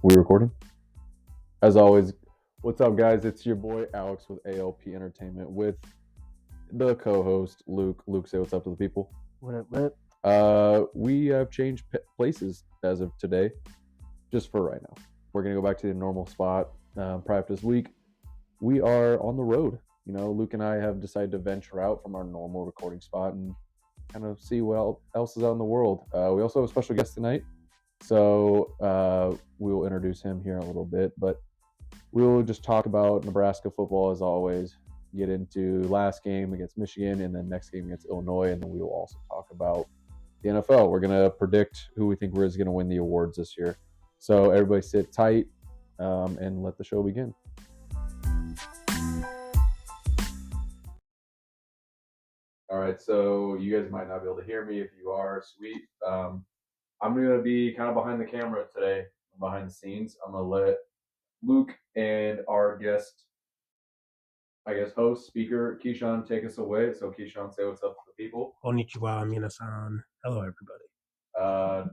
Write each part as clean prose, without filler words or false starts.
We recording? As always, what's up, guys? It's your boy Alex with ALP Entertainment with the co-host Luke. Luke, say what's up to the people. What up? We have changed places as of today, just for right now. We're gonna go back to the normal spot. Prior to this week, we are on the road. You know, Luke and I have decided to venture out from our normal recording spot and kind of see what else is out in the world. We also have a special guest tonight, so we will introduce him here in a little bit, but we'll just talk about Nebraska football as always, get into last game against Michigan and then next game against Illinois, and then we will also talk about the NFL. We're going to predict who we think is going to win the awards this year. So everybody sit tight and let the show begin. All right, so you guys might not be able to hear me. If you are, sweet. I'm going to be kind of behind the camera today, behind the scenes. I'm going to let Luke and our guest, I guess, host, speaker, Keyshon, take us away. So, Keyshon, say what's up to the people. Konnichiwa, minasan. Hello, everybody. So,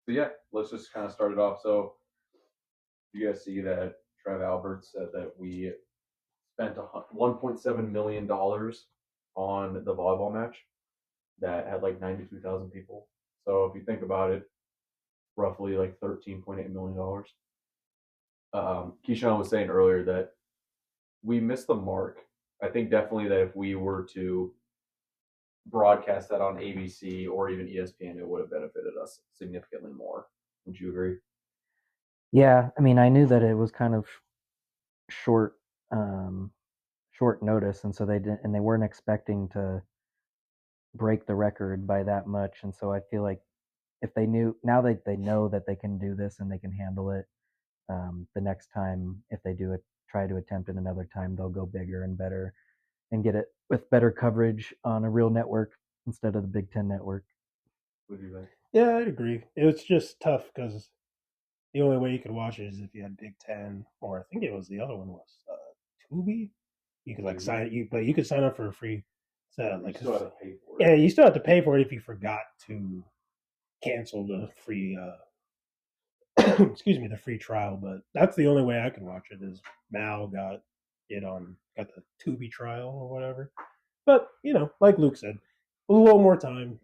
yeah, let's just kind of start it off. So, you guys see that Trev Alberts said that we spent $1.7 million on the volleyball match that had like 92,000 people. So, if you think about it, roughly like $13.8 million. Keyshon was saying earlier that we missed the mark. I think definitely that if we were to broadcast that on ABC or even ESPN, it would have benefited us significantly more. Would you agree? Yeah, I mean, I knew that it was kind of short notice, and so they weren't expecting to break the record by that much, and so I feel like if they knew now that they know that they can do this and they can handle it, the next time if they do it, try to attempt it another time, they'll go bigger and better and get it with better coverage on a real network instead of the Big Ten network. What do you think? Yeah, I'd agree. It was just tough because the only way you could watch it is if you had Big Ten, or I think it was the other one was Tubi. You could but you could sign up for a free. So like, you still have to pay for it. Yeah, you still have to pay for it if you forgot to cancel the free. Excuse me, the free trial. But that's the only way I can watch it. Is Mal got the Tubi trial or whatever. But like Luke said, a little more time.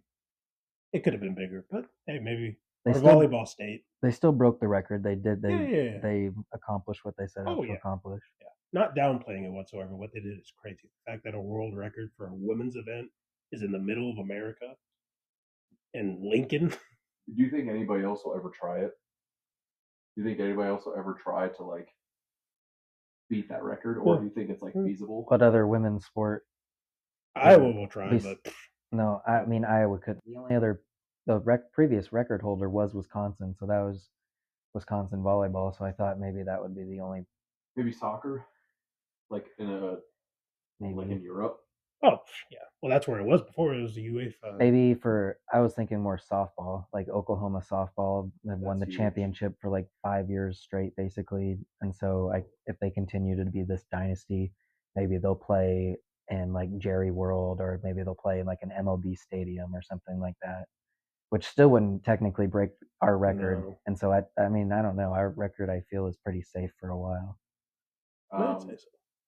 It could have been bigger, but hey, maybe volleyball state. They still broke the record. They did. They accomplished what they set out to accomplish. Yeah, not downplaying it whatsoever. What they did is crazy. The fact that a world record for a women's event is in the middle of America, in Lincoln. Do you think anybody else will ever try it? Do you think anybody else will ever try to like beat that record, or do you think it's like feasible? What other women's sport? Iowa will try, but no. I mean, Iowa could. The only other previous record holder was Wisconsin, so that was Wisconsin volleyball. So I thought maybe that would be the only. Maybe soccer, like in Europe. Oh yeah, well that's where it was before. It was the UEFA. Maybe I was thinking more softball, like Oklahoma softball. They've won the championship for like 5 years straight, basically. And so if they continue to be this dynasty, maybe they'll play in like Jerry World, or maybe they'll play in like an MLB stadium or something like that, which still wouldn't technically break our record. No. And so I mean, I don't know. Our record, I feel, is pretty safe for a while.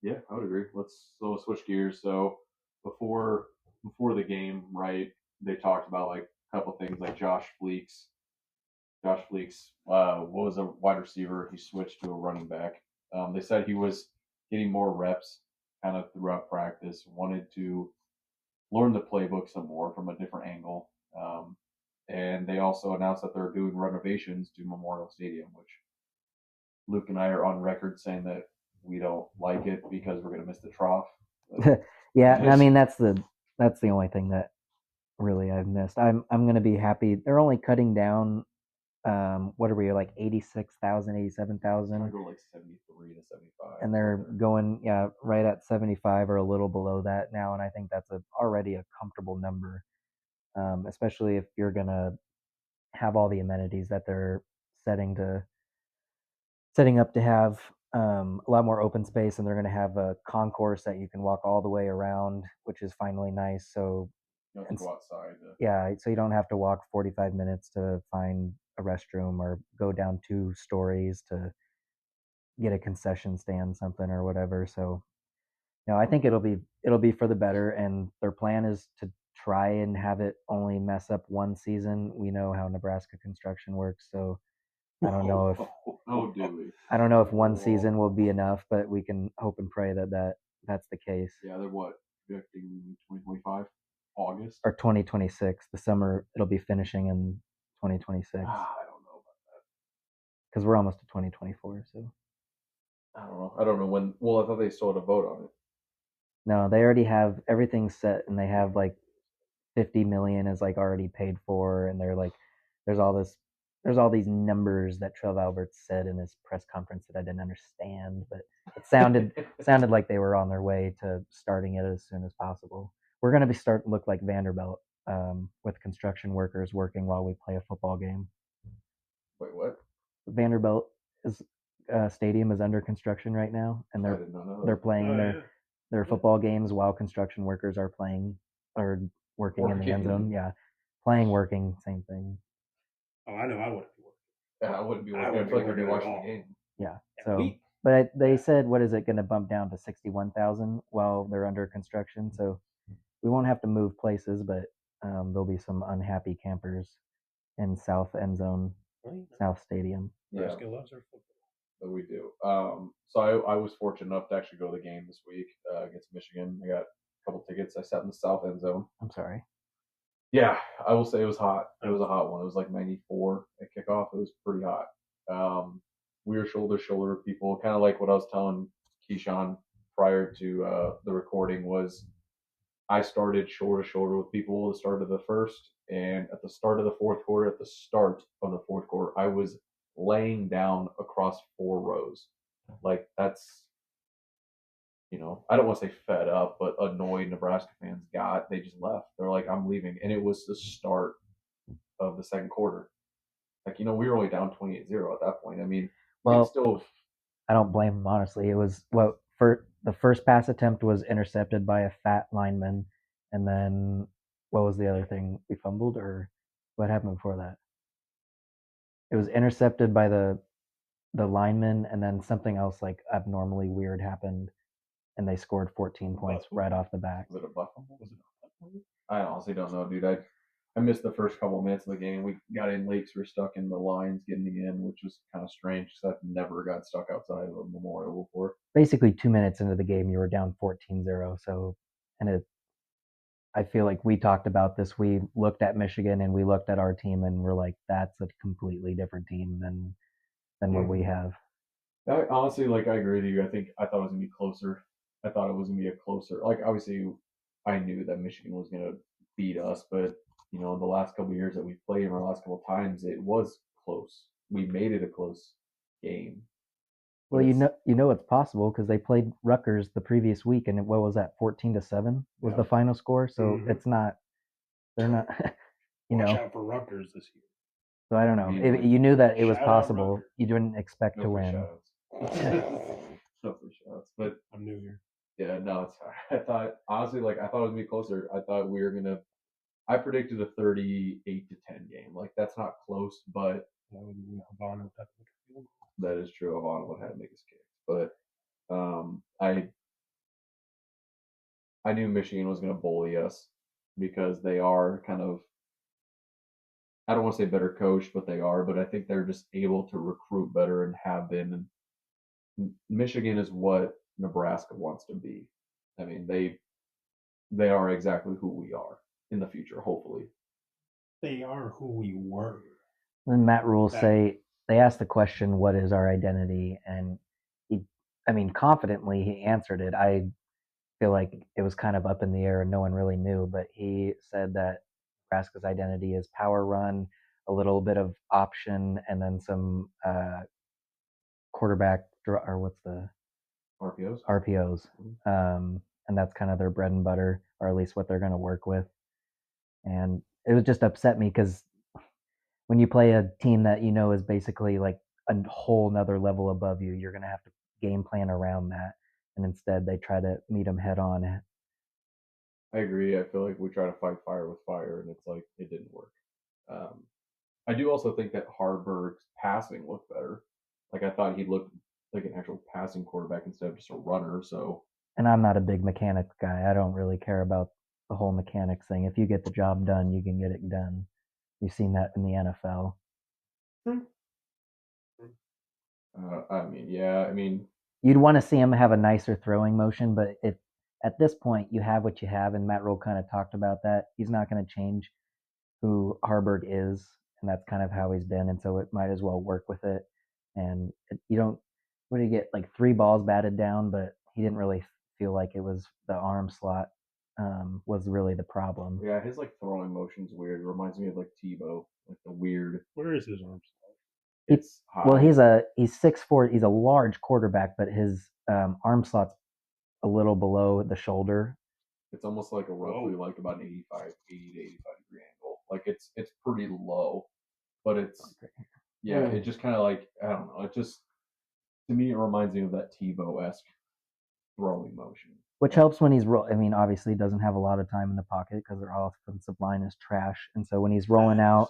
Yeah, I would agree. Let's switch gears. So before the game, right, they talked about like a couple things, like Josh Fleeks was a wide receiver. He switched to a running back. They said he was getting more reps kind of throughout practice, wanted to learn the playbook some more from a different angle. And they also announced that they're doing renovations to Memorial Stadium, which Luke and I are on record saying that we don't like it because we're going to miss the trough. Yeah, I mean that's the only thing that really I've missed. I'm going to be happy. They're only cutting down. What are we, like 86,000, 87,000? Go like 73 to 75. And they're going right at 75 or a little below that now, and I think that's already a comfortable number, especially if you're going to have all the amenities that they're setting up to have. A lot more open space, and they're going to have a concourse that you can walk all the way around, which is finally nice. So you don't have to go outside. Yeah, so you don't have to walk 45 minutes to find a restroom or go down 2 stories to get a concession stand, something or whatever. So, I think it'll be for the better. And their plan is to try and have it only mess up one season. We know how Nebraska construction works, so I don't know if Oh, do we? I don't know if one season will be enough, but we can hope and pray that's the case. Yeah, they're what, projecting 2025 August or 2026. The summer it'll be finishing in 2026 I don't know about because we're almost to 2024. So that. I don't know when. Well, I thought they still had a vote on it. no, they already have everything set, and they have like 50 million is like already paid for, and they're like, there's all these numbers that Trev Alberts said in his press conference that I didn't understand, but it sounded like they were on their way to starting it as soon as possible. We're going to be starting to look like Vanderbilt, with construction workers working while we play a football game. Wait, what? Vanderbilt is stadium is under construction right now, and I did not know they're that. playing their football games while construction workers are playing or working in the end zone. Yeah, working, same thing. Oh, I know. I wouldn't be working. Yeah, I wouldn't be I working. I wouldn't feel be like I'd be working at watching all. the game. Yeah. And So, but they said, what is it going to bump down to 61,000 while they're under construction? So we won't have to move places, but there'll be some unhappy campers in South End Zone, South Stadium. Nebraska loves their football. That we do. So I was fortunate enough to actually go to the game this week against Michigan. I got a couple tickets. I sat in the South End Zone. I'm sorry. Yeah, I will say it was hot. It was a hot one. It was like 94 at kickoff. It was pretty hot. We were shoulder to shoulder with people, kind of like what I was telling Keyshon prior to the recording was I started shoulder to shoulder with people at the start of the first, and at the start of the fourth quarter, I was laying down across 4 rows. Like that's, I don't want to say fed up, but annoyed Nebraska fans got. They just left. They're like, I'm leaving. And it was the start of the second quarter. Like, we were only down 28-0 at that point. I mean, Well, still. I don't blame them, honestly. It was for the first pass attempt was intercepted by a fat lineman, and then what was the other thing? We fumbled, or what happened before that? It was intercepted by the lineman, and then something else like abnormally weird happened, and they scored 14 points right off the bat. Was it a buff fumble? I honestly don't know, dude. I missed the first couple of minutes of the game. We got in late, so we were stuck in the lines getting in, which was kind of strange because I've never got stuck outside of a memorial before. Basically, 2 minutes into the game, you were down 14-0. So, and I feel like we talked about this. We looked at Michigan and we looked at our team, and we're like, that's a completely different team than what we have. Honestly, like I agree with you. I thought it was gonna be closer. I thought it was gonna be a closer. Like obviously, I knew that Michigan was gonna beat us, but in the last couple of years that we've played, in our last couple of times, it was close. We made it a close game. Well, it's possible because they played Rutgers the previous week, and what was that? 14-7 was the final score. So it's not. They're not. Watch out for Rutgers this year. So I don't know. You knew that it was possible. You didn't expect to win. No free shots, but I'm new here. Yeah, no, it's hard. I thought honestly, I thought it was gonna be closer. I thought we were gonna. I predicted a 38-10 game. Like that's not close, but that is true. Avon would have to make his kick, but I knew Michigan was going to bully us because they are kind of. I don't want to say better coached, but they are. But I think they're just able to recruit better and have been. And Michigan is what Nebraska wants to be. I mean, they are exactly who we are in the future, hopefully. They are who we were. And Matt Rule they asked the question, what is our identity? And confidently he answered it. I feel like it was kind of up in the air and no one really knew, but he said that Nebraska's identity is power run, a little bit of option, and then some quarterback or what's the RPOs. And that's kind of their bread and butter, or at least what they're going to work with. And it would just upset me because when you play a team that is basically like a whole nother level above you, you're going to have to game plan around that. And instead, they try to meet them head on. I agree. I feel like we try to fight fire with fire, and it's like it didn't work. I do also think that Harburg's passing looked better. Like, I thought he looked like an actual passing quarterback instead of just a runner. So, And I'm not a big mechanics guy. I don't really care about the whole mechanics thing. If you get the job done, you can get it done. You've seen that in the NFL. I mean, yeah, I mean, You'd want to see him have a nicer throwing motion, but if at this point you have what you have, and Matt Rule kind of talked about that, he's not going to change who Harburg is, and that's kind of how he's been, and so it might as well work with it. And you don't, what do you get, like 3 balls batted down, but he didn't really feel like it was the arm slot was really the problem. yeah, his like throwing motion's weird. It reminds me of like Tebow, like the weird. Where is his arm? It's high. Well, he's 6'4", he's a large quarterback, but his arm slot's a little below the shoulder. It's almost like a roughly like about an 80 to 85 degree angle. Like it's pretty low, but it's it just kind of like, I don't know. It just, to me, it reminds me of that Tebow-esque throwing motion. Which helps when he's I mean, obviously, he doesn't have a lot of time in the pocket because their offensive line is trash, and so when he's rolling out,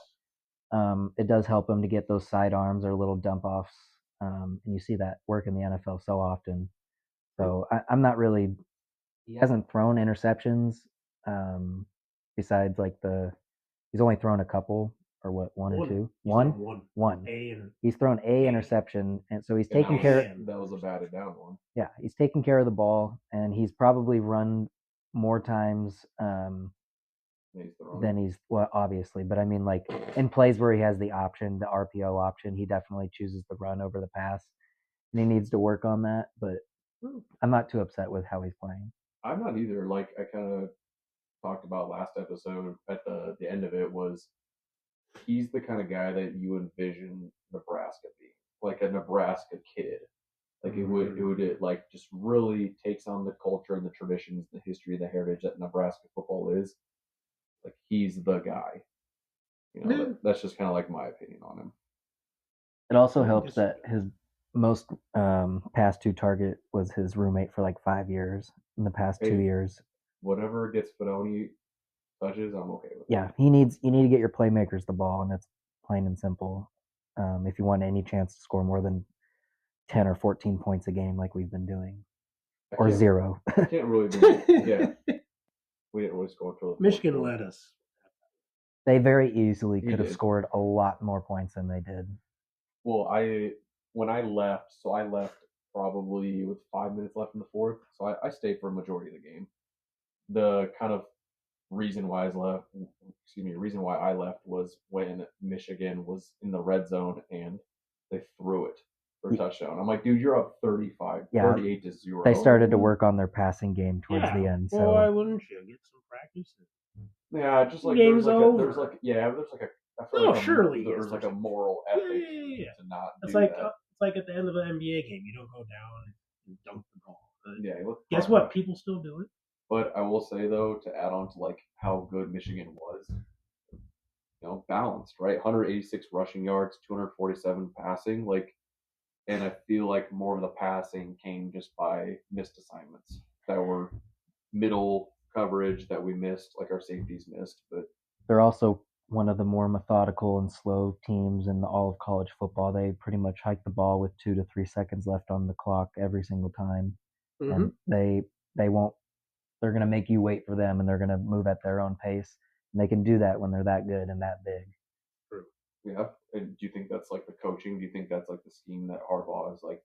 it does help him to get those side arms or little dump offs, and you see that work in the NFL so often. So I'm not really. He hasn't thrown interceptions, besides like he's only thrown a couple, or what, one or two? One. He's thrown a interception, and so he's taking care. That was a batted down one. Yeah, he's taking care of the ball, and he's probably run more times than he's, well, obviously, but I mean, like in plays where he has the option, the RPO option, he definitely chooses the run over the pass, and he needs to work on that. But I'm not too upset with how he's playing. I'm not either. Like I kind of talked about last episode at the end of it, was he's the kind of guy that you envision Nebraska being, like a Nebraska kid. Like it would like just really takes on the culture and the traditions, the history, the heritage that Nebraska football is. Like he's the guy. You know, that's just kind of like my opinion on him. It also helps that his most past 2 target was his roommate for like 5 years in the past 2 years. Whatever gets Fedoni touches, I'm okay with. Yeah, you need to get your playmakers the ball, and that's plain and simple. If you want any chance to score more than 10 or 14 points a game, like we've been doing, or 0. I can't really do. Yeah, we didn't really score until Michigan led us. They very easily could have scored a lot more points than they did. Well, when I left probably with 5 minutes left in the fourth, so I stayed for a majority of the game. The kind of reason why I left was when Michigan was in the red zone and they threw it for a touchdown. I'm like, dude, you're up 38 to 0. They started to work on their passing game towards the end. So why wouldn't you get some practice? Yeah, just like there's like surely there's like a moral ethic to not do that. It's like at the end of an NBA game, you don't go down and dunk the ball. Guess what? People still do it. But I will say though, to add on to like how good Michigan was, balanced, right? 186 rushing yards, 247 passing, like, and I feel like more of the passing came just by missed assignments that were middle coverage that we missed, like our safeties missed. But they're also one of the more methodical and slow teams in all of college football. They pretty much hike the ball with 2 to 3 seconds left on the clock every single time, and they won't. They're going to make you wait for them, and they're going to move at their own pace. And they can do that when they're that good and that big. True. Yeah. And do you think that's like the coaching? Do you think that's like the scheme that Harbaugh has like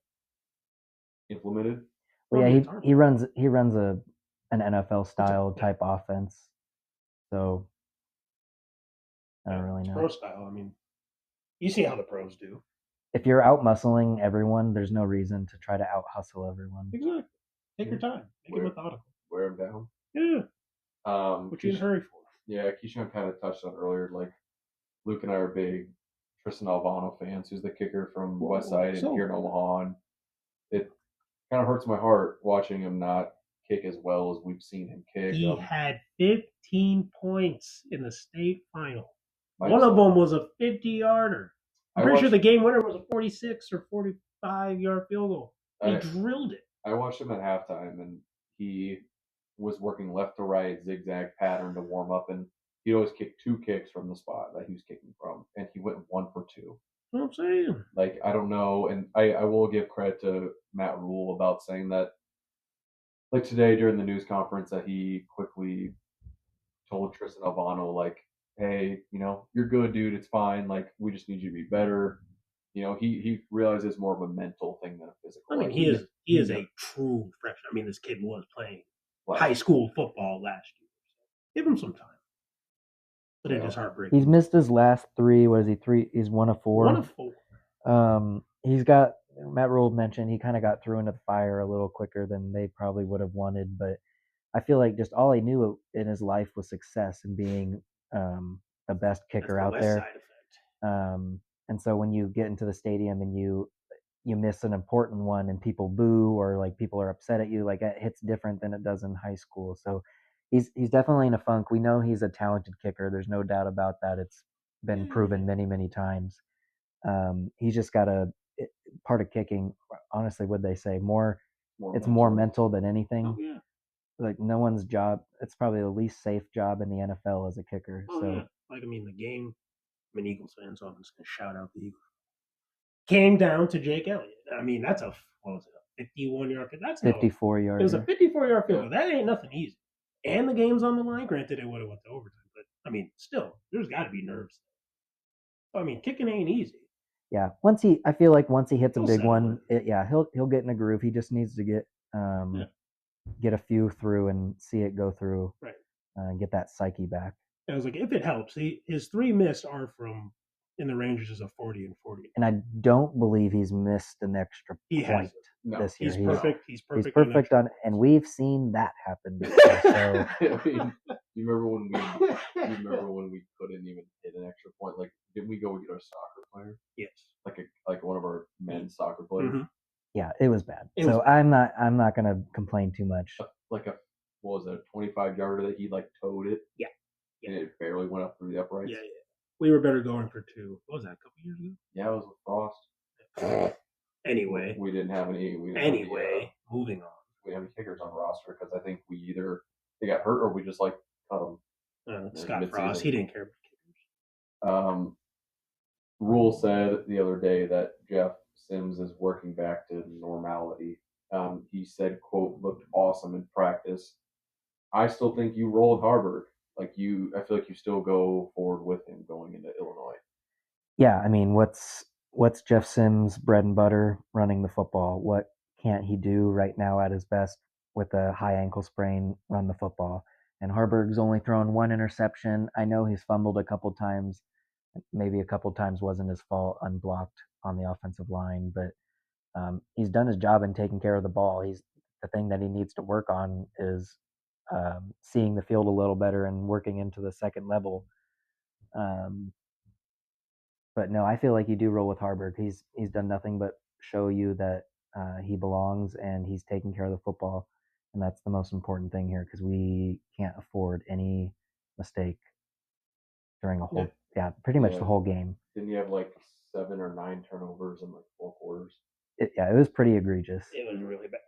implemented? Well, yeah, he runs an NFL style type offense. So I don't really know. Pro style. I mean, you see how the pros do. If you're out muscling everyone, there's no reason to try to out hustle everyone. Exactly. Take your time. Make it methodical. Wear them down. Yeah. What you in a hurry for? Yeah, Keyshon kind of touched on earlier. Like Luke and I are big Tristan Alvano fans, who's the kicker from Westside and here in Omaha. And it kind of hurts my heart watching him not kick as well as we've seen him kick. He had 15 points in the state final. One of them was a 50-yarder. I'm pretty sure the game winner was a 46 or 45-yard field goal. He drilled it. I watched him at halftime, and he was working left to right, zigzag pattern to warm up, and he always kicked 2 kicks from the spot that he was kicking from, and he went 1 for 2. What I'm saying. Like, I don't know, and I will give credit to Matt Rule about saying that, like today during the news conference, that he quickly told Tristan Alvano, like, hey, you're good, dude. It's fine. Like, we just need you to be better. He realizes more of a mental thing than a physical. I mean, he is a true freshman. I mean, this kid was playing high school football last year. Give him some time. But it is heartbreaking. He's missed his last 3. What is he? 3? He's 1 of 4. 1 of 4. He's got, Matt Rule mentioned, he kind of got through into the fire a little quicker than they probably would have wanted. But I feel like just all he knew in his life was success and being the best kicker out there. And so when you get into the stadium and you miss an important one and people boo or like people are upset at you, like it hits different than it does in high school. So he's definitely in a funk. We know he's a talented kicker. There's no doubt about that. It's been proven many, many times. He's just got part of kicking, honestly, what they say, it's more mental than anything. Oh, yeah. Like no one's job. It's probably the least safe job in the NFL as a kicker. Oh, so yeah. Like, I mean, the game, I'm an Eagles fan, so I'm just going to shout out the Eagles. Came down to Jake Elliott. I mean, that's a 51-yard field. That's 54-yard. It was a 54-yard field goal. That ain't nothing easy. And the game's on the line. Granted, it would have went to overtime, but I mean, still, there's got to be nerves. I mean, kicking ain't easy. Yeah, I feel like once he hits a big one, he'll get in a groove. He just needs to get a few through and see it go through, right? And get that psyche back. I was like, if it helps, his 3 missed are from in the ranges of 40 and 40. And I don't believe he's missed an extra point this year. He's perfect. He's perfect on, and we've seen that happen before. So. I mean, you remember when we couldn't even hit an extra point? Like, didn't we go get our soccer player? Yes. Like one of our men's soccer players. Mm-hmm. Yeah, it was bad. I'm not gonna complain too much. What was it, a 25-yarder that he like towed it? Yeah. And it barely went up through the uprights. Yeah. We were better going for 2. What was that, a couple years ago? Yeah, it was with Frost. Anyway. We didn't have any. Moving on. We didn't have any kickers on roster because I think they got hurt or we just cut them. Scott Frost, he didn't care about kickers. Rule said the other day that Jeff Sims is working back to normality. He said, quote, looked awesome in practice. I still think you roll with Harburg. I feel like you still go forward with him going into Illinois. Yeah, I mean, what's Jeff Sims' bread and butter? Running the football. What can't he do right now at his best with a high ankle sprain? Run the football. And Harburg's only thrown 1 interception. I know he's fumbled a couple times. Maybe a couple times wasn't his fault, unblocked on the offensive line, but he's done his job in taking care of the ball. The thing that he needs to work on is seeing the field a little better and working into the second level. But no, I feel like you do roll with Harburg. He's done nothing but show you that he belongs and he's taking care of the football. And that's the most important thing here because we can't afford any mistake during pretty much the whole game. Didn't you have 7 or 9 turnovers in 4 quarters? It was pretty egregious. It was really bad.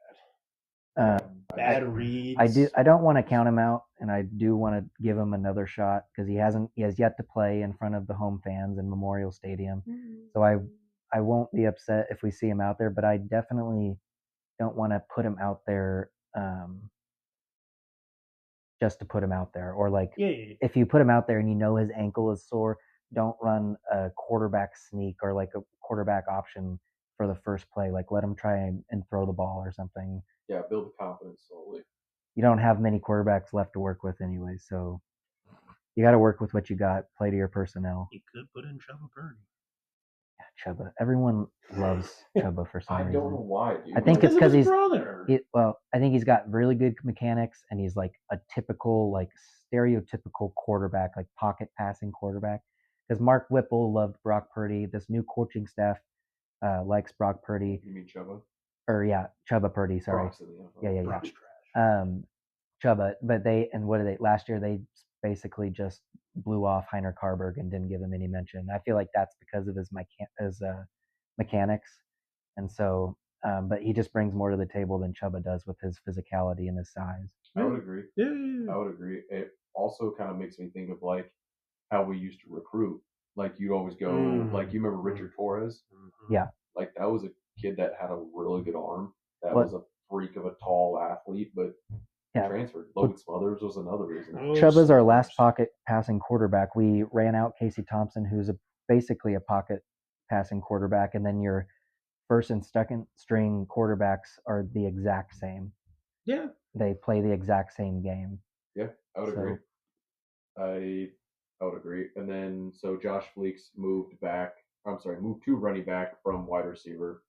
Bad reads. I don't want to count him out, and I do want to give him another shot because he has yet to play in front of the home fans in Memorial Stadium. Mm-hmm. So I won't be upset if we see him out there, but I definitely don't want to put him out there just to put him out there. Or if you put him out there and you know his ankle is sore, don't run a quarterback sneak or a quarterback option for the first play. Let him try and throw the ball or something. Yeah, build the confidence slowly. You don't have many quarterbacks left to work with anyway, so you got to work with what you got. Play to your personnel. You could put in Chubba Purdy. Yeah, Chubba. Everyone loves Chubba for some reason. I don't know why, dude. I think it's because he's brother. I think he's got really good mechanics, and he's a typical, stereotypical quarterback, pocket passing quarterback. Because Mark Whipple loved Brock Purdy. This new coaching staff likes Brock Purdy. You mean Chubba? Chubba Purdy, sorry. Yeah. Chubba, but last year they basically just blew off Heiner Carberg and didn't give him any mention. I feel like that's because of his mechanics, and so, but he just brings more to the table than Chubba does with his physicality and his size. I would agree. Yeah. I would agree. also kind of makes me think of like how we used to recruit. Like you'd always go, like you remember Richard Torres? Yeah. Like that was a kid that had a really good arm. That What- was a freak of a tall athlete, but Yeah. transferred. Logan Smothers was another reason. Chubb our last pocket passing quarterback. We ran out Casey Thompson, who's basically a pocket passing quarterback, and then your first and second string quarterbacks are the exact same. Yeah. They play the exact same game. Yeah, I would agree. I would agree. And then so Josh Fleeks moved to running back from wide receiver.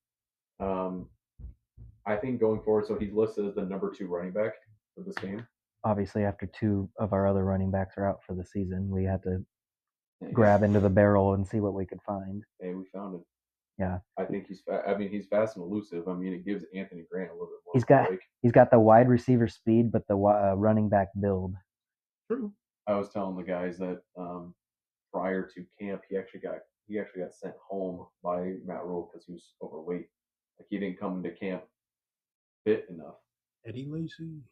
I think going forward, so he's listed as the number 2 running back for this game. Obviously, after 2 of our other running backs are out for the season, we had to grab into the barrel and see what we could find. Hey, we found it. Yeah. I think he's he's fast and elusive. I mean, it gives Anthony Grant a little bit more. He's got the wide receiver speed, but the running back build. True. I was telling the guys that prior to camp, he actually got sent home by Matt Rule because he was overweight. Like he didn't come into camp fit enough. Eddie Lacy.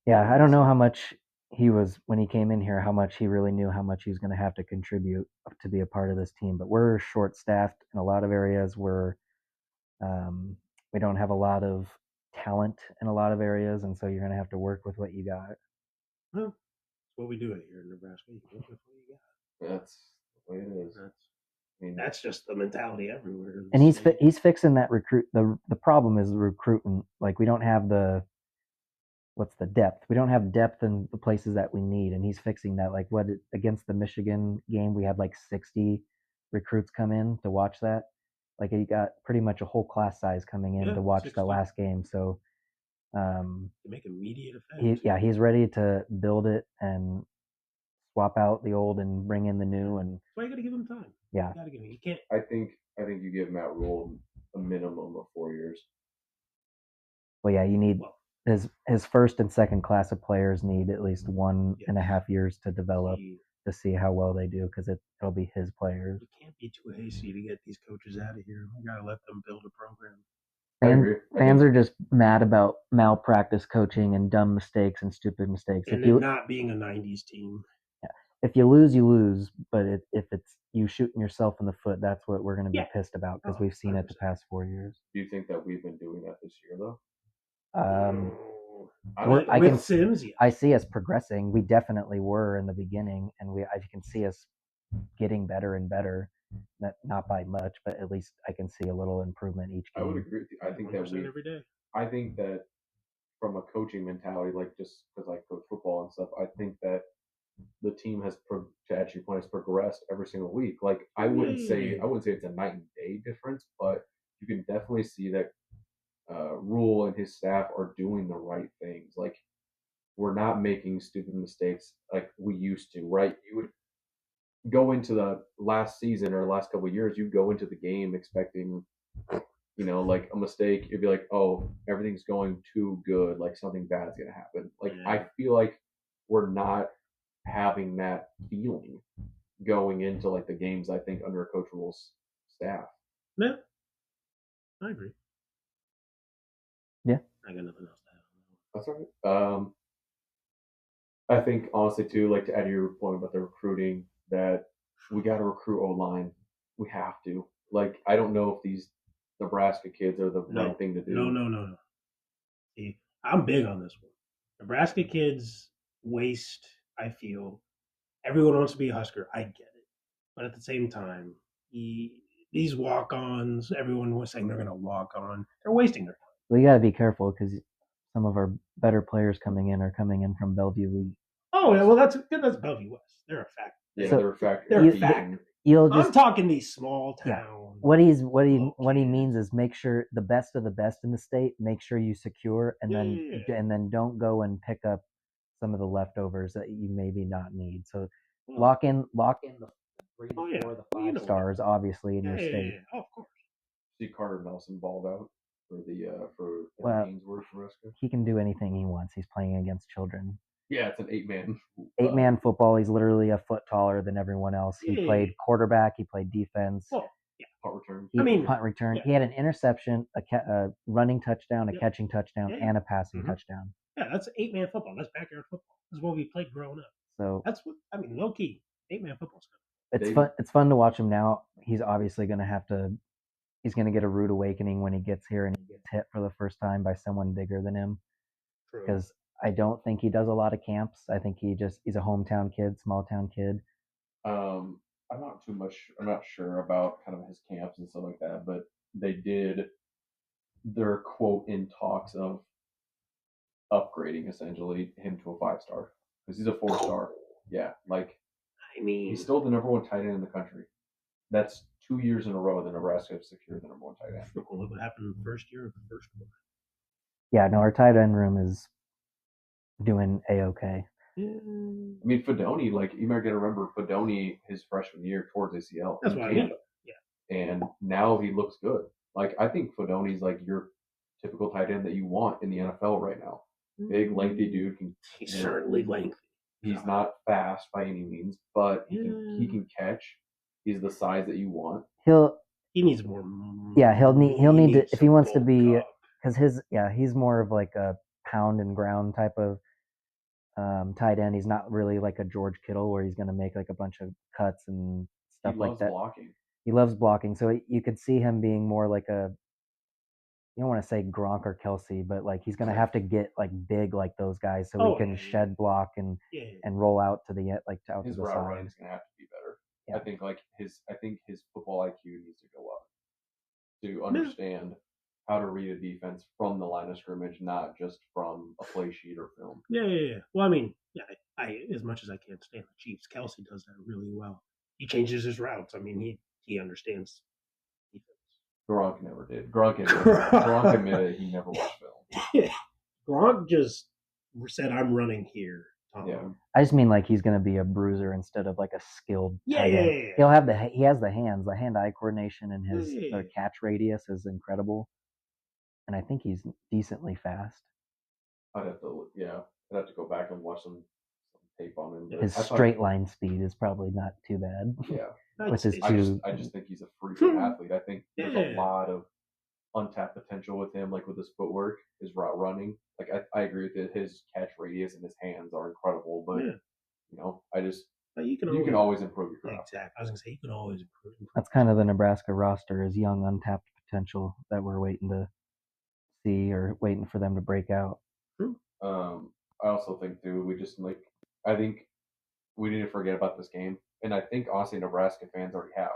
Yeah, I don't know how much he was when he came in here. How much he really knew how much he was going to have to contribute to be a part of this team. But we're short-staffed in a lot of areas. We don't have a lot of talent in a lot of areas, and so you're going to have to work with what you got. Well, that's what we do it here in Nebraska. You work with what you got. That's the way it is. That's just the mentality everywhere. And he's fixing that recruit. The problem is the recruiting. Like we don't have the depth. We don't have depth in the places that we need, and he's fixing that. Like against the Michigan game, we had like 60 recruits come in to watch that. Like he got pretty much a whole class size coming in to watch 60. The last game. So to make immediate effect. He's ready to build it and swap out the old and bring in the new. And that's why you got to give him time. Yeah, you got to give him. You can't. I think you give Matt Rule a minimum of 4 years. Well, yeah, you need. His first and second class of players need at least 1.5 years to develop to see how well they do because it'll be his players. You can't be too hasty to get these coaches out of here. We gotta let them build a program. Fans are just mad about malpractice coaching and dumb mistakes and stupid mistakes. And it not being a 90s team. Yeah. If you lose, you lose. But if it's you shooting yourself in the foot, that's what we're going to be pissed about because we've seen 100%. It the past 4 years. Do you think that we've been doing that this year, though? With Sims, yeah. I see us progressing. We definitely were in the beginning, and I can see us getting better and better. Not by much, but at least I can see a little improvement each game. I would agree with you. I think that every day. I think that from a coaching mentality, like just because I coach football and stuff, I think that the team has progressed every single week. Like I wouldn't say it's a night and day difference, but you can definitely see that Rule and his staff are doing the right things. Like we're not making stupid mistakes like we used to, right? You would go into the last season or last couple of years, you go into the game expecting, like a mistake. You'd be like, oh, everything's going too good. Like something bad's going to happen. Like I feel like we're not having that feeling going into like the games, I think, under Coach Rule's staff. Yeah, I agree. Yeah. I got nothing else to add. That's all right. I think honestly too, like to add to your point about the recruiting, that we got to recruit O-line. We have to. Like, I don't know if these Nebraska kids are the right thing to do. No. See, I'm big on this one. Nebraska kids waste, I feel. Everyone wants to be a Husker. I get it. But at the same time, these walk-ons, everyone was saying they're going to walk on. They're wasting their time. Well, you got to be careful because some of our better players are coming in from Bellevue. Oh, yeah, well, that's Bellevue West. They're a factor. Yeah, they're a factor. They're a factor. I'm talking these small towns. What he means is make sure the best of the best in the state. Make sure you secure, and then don't go and pick up some of the leftovers that you maybe not need. So lock in the 3 to 4, the 5 stars, obviously in your state. Yeah. Oh, of course. See Carter Nelson balled out for Ainsworth Nebraska. He can do anything he wants. He's playing against children. Yeah, it's an 8-man. 8-man football. He's literally a foot taller than everyone else. He played quarterback. He played defense. Well, punt return. Punt return. Yeah. He had an interception, a running touchdown, a catching touchdown, and a passing touchdown. Yeah, that's 8-man football. That's backyard football. This is what we played growing up. So That's what I mean. Low key, 8-man football's it's They- fun. It's fun to watch him now. He's obviously going to have to. He's going to get a rude awakening when he gets here and he gets hit for the first time by someone bigger than him. true. Because I don't think he does a lot of camps. I think he's a hometown kid, small town kid. I'm not sure about kind of his camps and stuff like that, but they did their quote in talks of upgrading essentially him to a 5-star because he's a 4-star. Yeah, like I mean, he's still the number one tight end in the country. That's 2 years in a row that Nebraska have secured the number one tight end. look what happened in the first year of the first one. Yeah, no, our tight end room is doing a-okay. Yeah. I mean, Fedoni, like you might get to remember Fedoni his freshman year towards ACL. That's what I mean. Yeah. And now he looks good. Like I think Fedoni's like your typical tight end that you want in the NFL right now. Big, lengthy dude. He's certainly lengthy. He's not fast by any means, but he can catch. He's the size that you want. He needs more. Yeah, he'll need to if he wants to be up. because he's more of like a pound and ground type of tight end. He's not really like a George Kittle where he's going to make like a bunch of cuts and stuff He like loves that. blocking. He loves blocking, so you could see him being more like a. You don't want to say Gronk or Kelsey, but like he's going to have to get like big like those guys so he can shed block and roll out to the like out His to the route side. running is going to have to be better. Yeah. I think his football IQ needs to go up to understand how to read a defense from the line of scrimmage, not just from a play sheet or film. Yeah. Well, I mean, I as much as I can't stand the Chiefs, Kelsey does that really well. He changes his routes. I mean, he understands defense. Gronk never did. Gronk admitted he never watched film. Gronk just said, "I'm running here." Yeah. I just mean like he's going to be a bruiser instead of like a skilled tight end. Yeah. He'll have he has the hands, the hand-eye coordination, and his catch radius is incredible. And I think he's decently fast. I'd have to go back and watch some tape on him. His straight line speed is probably not too bad. Yeah. I just think he's a freak athlete. I think there's a lot of untapped potential with him, like with his footwork, his route running. Like I agree with it. His catch radius and his hands are incredible, but you can always improve your craft. Exactly. I was gonna say you can always improve. That's kind of the Nebraska roster is young, untapped potential that we're waiting to see or waiting for them to break out. I also think too, I think we need to forget about this game, and I think honestly Nebraska fans already have.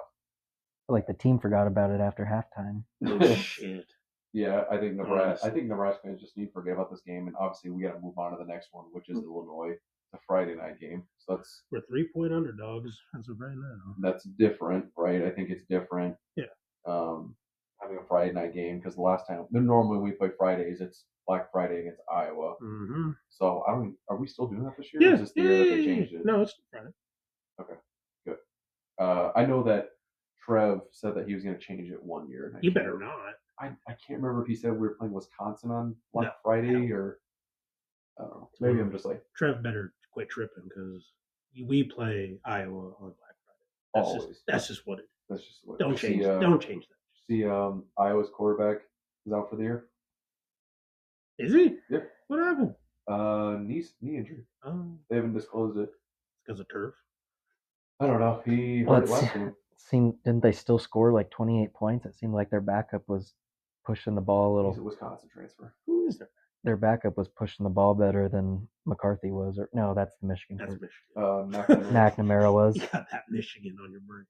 Like the team forgot about it after halftime. Oh, shit. Yeah, I think Nebraska fans just need to forget about this game, and obviously we got to move on to the next one, which is Illinois, the Friday night game. So we're 3-point underdogs as of right now. That's different, right? I think it's different. Yeah. Having a Friday night game because the last time normally we play Fridays, it's Black Friday against Iowa. Mm-hmm. So are we still doing that this year? Yeah. Is this the year that they changed it? No, it's Friday. Okay, good. I know that Trev said that he was going to change it 1 year. You better not. I can't remember if he said we were playing Wisconsin on Black Friday or I don't know. Maybe I'm just like Trev better quit tripping because we play Iowa on Black Friday. That's just what it is. That's just what. Don't change that. See, Iowa's quarterback is out for the year. Is he? Yeah. What happened? Knee injury. Oh. They haven't disclosed it. Because of turf. I don't know. He hurt last game. Didn't they still score like 28 points? It seemed like their backup was pushing the ball a little. He's a Wisconsin transfer. Who is there? Their backup was pushing the ball better than McCarthy was. Or no, that's the Michigan. That's Michigan. McNamara was. You got that Michigan on your brain.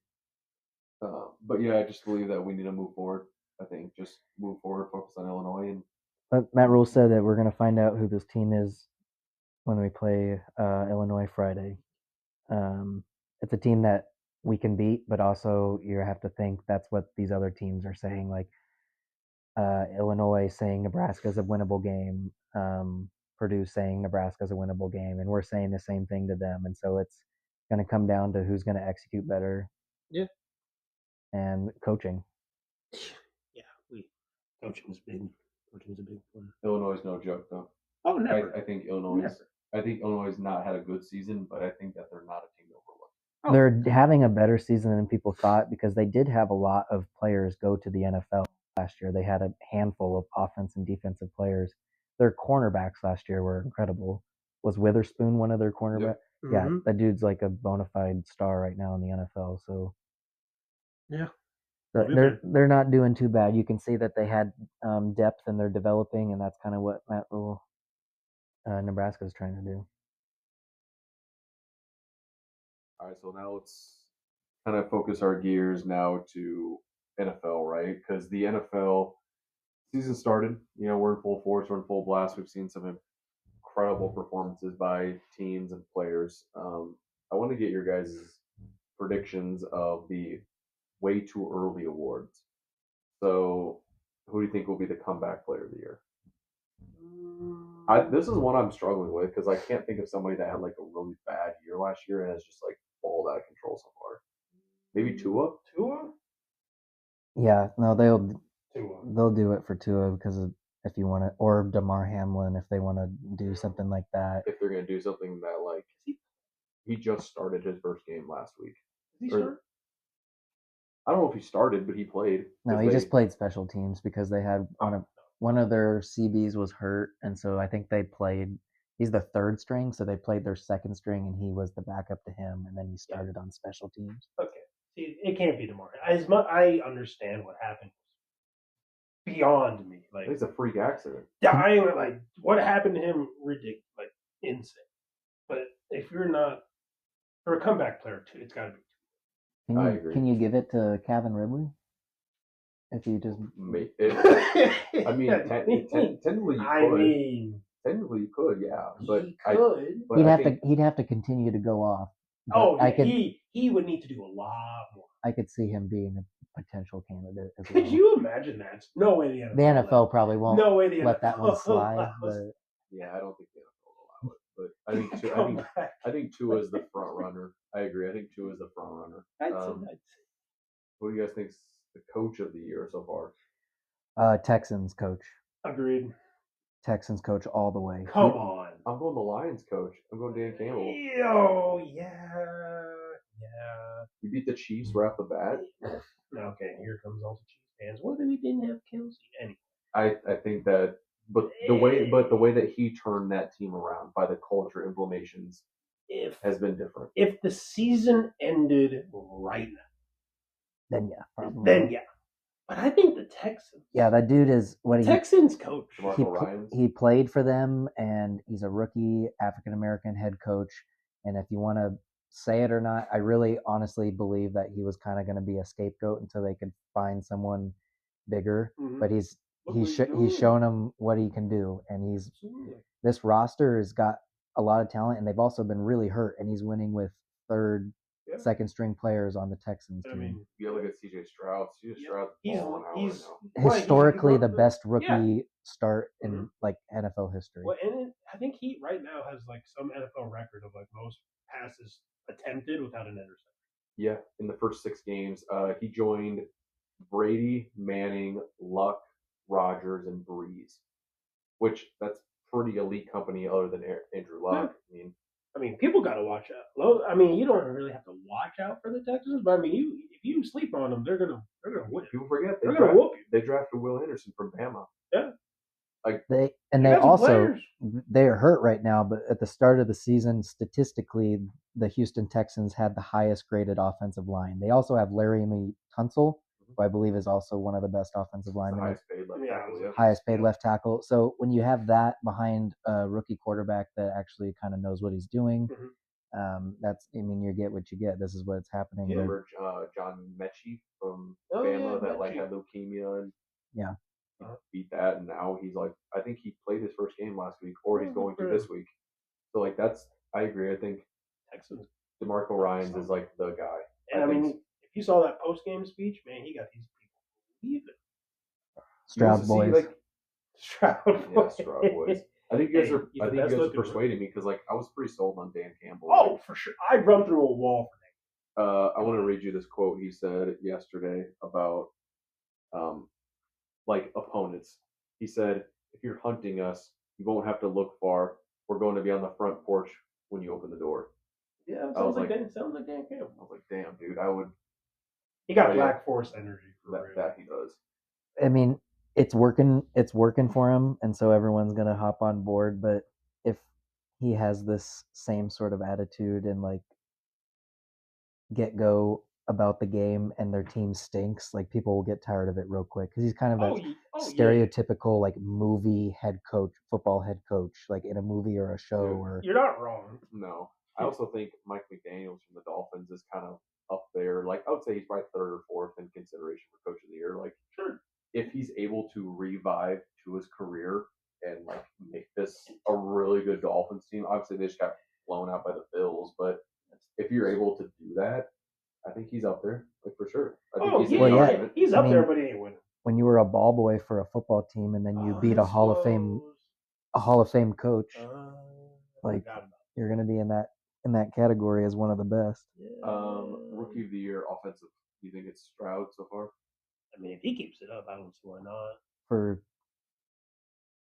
But yeah, I just believe that we need to move forward. I think just move forward, focus on Illinois. But Matt Rule said that we're going to find out who this team is when we play Illinois Friday. It's a team that we can beat, but also you have to think that's what these other teams are saying. Like Illinois saying Nebraska's a winnable game, Purdue saying Nebraska's a winnable game, and we're saying the same thing to them. And so it's going to come down to who's going to execute better. Yeah. And coaching. Yeah, coaching's big. Coaching's a big one. Illinois is no joke, though. Oh, never. I think Illinois has not had a good season, but I think that they're not a team to overlook. Oh. They're having a better season than people thought because they did have a lot of players go to the NFL last year. They had a handful of offense and defensive players. Their cornerbacks last year were incredible. was Witherspoon one of their cornerback? Yeah, Mhm. that dude's like a bona fide star right now in the NFL. So Yeah. they're not doing too bad. You can see that they had depth and they're developing, and that's kind of what Matt Rule, Nebraska is trying to do. All right, so now let's kind of focus our gears now to NFL, right? Because the NFL season started. We're in full force, we're in full blast. We've seen some incredible performances by teams and players. I want to get your guys' predictions of the way too early awards. So, who do you think will be the comeback player of the year? This is one I'm struggling with because I can't think of somebody that had like a really bad year last year and has just like balled out of control so far. Maybe Tua. Yeah, no, they'll do it for Tua because if you want to, or DeMar Hamlin if they want to do something like that. If they're gonna do something that like he just started his first game last week. Did he start? I don't know if he started, but he played. No, he just played special teams because they had one of their CBs was hurt, and so I think they played. He's the third string, so they played their second string, and he was the backup to him, and then he started on special teams. Okay, see, it can't be DeMar. I understand what happened. Beyond me, like it's a freak accident. Yeah, I ain't like what happened to him. Ridiculous, like insane. But if you're not for a comeback player too, it's got to be. I agree. Can you give it to Calvin Ridley? If you just, I mean, technically you could. Technically, you could, yeah. But he could. He'd have to continue to go off. He would need to do a lot more. I could see him being a potential candidate. As well. Could you imagine that? No way the NFL probably won't let that one slide. But yeah, I don't think the NFL will allow it. But I think Tua is the front runner. I agree. I think Tua is the front runner. What do you guys think is the coach of the year so far? Texans coach. Agreed. Texans coach all the way. Come on. I'm going the Lions coach. I'm going Dan Campbell. Oh, yeah. You beat the Chiefs right off the bat. Okay, here comes all the Chiefs fans. What if we didn't have Kelsey? Anyway. I think that, but the way that he turned that team around by the culture implementations has been different. If the season ended right now, then yeah, probably. Then yeah. But I think the Texans. Yeah, that dude is what Texans coach. He played for them, and he's a rookie African American head coach. And if you want to say it or not, I really honestly believe that he was kind of going to be a scapegoat until they could find someone bigger. Mm-hmm. But he's shown them what he can do, and this roster has got a lot of talent, and they've also been really hurt, and he's winning with second string players on the Texans team. I mean, you look at CJ Stroud. He's historically the best rookie start in like NFL history. Well, and I think he right now has like some NFL record of like most passes attempted without an interception. Yeah, in the first 6 games, he joined Brady, Manning, Luck, Rodgers, and Breeze, which that's pretty elite company other than Andrew Luck. Yeah. I mean, people got to watch out. I mean, you don't really have to watch out for the Texans, but I mean, if you sleep on them, they're gonna win. People forget they're gonna whoop you. They drafted Will Anderson from Bama. Yeah. Like they also they are hurt right now, but at the start of the season, statistically, the Houston Texans had the highest graded offensive line. They also have Laramie Tunsil, who I believe is also one of the best offensive linemen. Highest paid left tackle. So when you have that behind a rookie quarterback that actually kind of knows what he's doing, you get what you get. This is what's happening. You remember John Mechie from Bama that had leukemia and beat that, and now he's like, I think he played his first game last week, or he's going to this week. So like I agree. I think Texans DeMarco Ryans is like the guy. And I mean, if you saw that post game speech, man, he got these people believing. Stroud boys. Stroud boys. I think you guys are persuading me because like I was pretty sold on Dan Campbell. Oh, for sure. I'd run through a wall for that. I want to read you this quote he said yesterday about like opponents. He said, "If you're hunting us, you won't have to look far. We're going to be on the front porch when you open the door." Yeah, sounds like Dan Campbell. I was like, damn, dude, I would. He got Black Force energy for that he does. I mean, it's working for him, and so everyone's gonna hop on board. But if he has this same sort of attitude and like get go about the game and their team stinks, like people will get tired of it real quick because he's kind of that stereotypical like movie head coach, football head coach, like in a movie or a show. Or you're not wrong. No, I also think Mike McDaniels from the Dolphins is kind of up there. Like I would say he's probably third or fourth in consideration for Coach of the Year. Like sure, if he's able to revive to his career and like make this a really good Dolphins team, obviously they just got blown out by the Bills, but if you're able to do that, I think he's up there, like for sure. I think he's up there, but he ain't winning. When you were a ball boy for a football team and then you beat a Hall of Fame coach, like you're gonna be in that category as one of the best. Rookie of the Year offensive. Do you think it's Stroud so far? I mean, if he keeps it up, I don't see why not.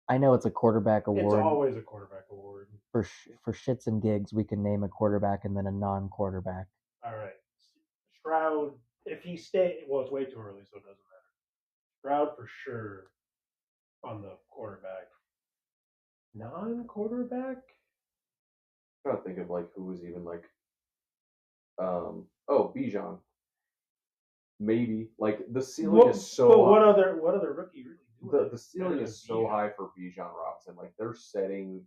I know it's a quarterback award. It's always a quarterback award. For shits and gigs, we can name a quarterback and then a non-quarterback. All right. Stroud, if he stays, well, it's way too early, so it doesn't matter. Stroud for sure on the quarterback. Non-quarterback? I'm trying to think of like who was even like, Bijan. Maybe like the ceiling is so. But what other rookie really? The ceiling is so high for Bijan Robinson. Like they're setting.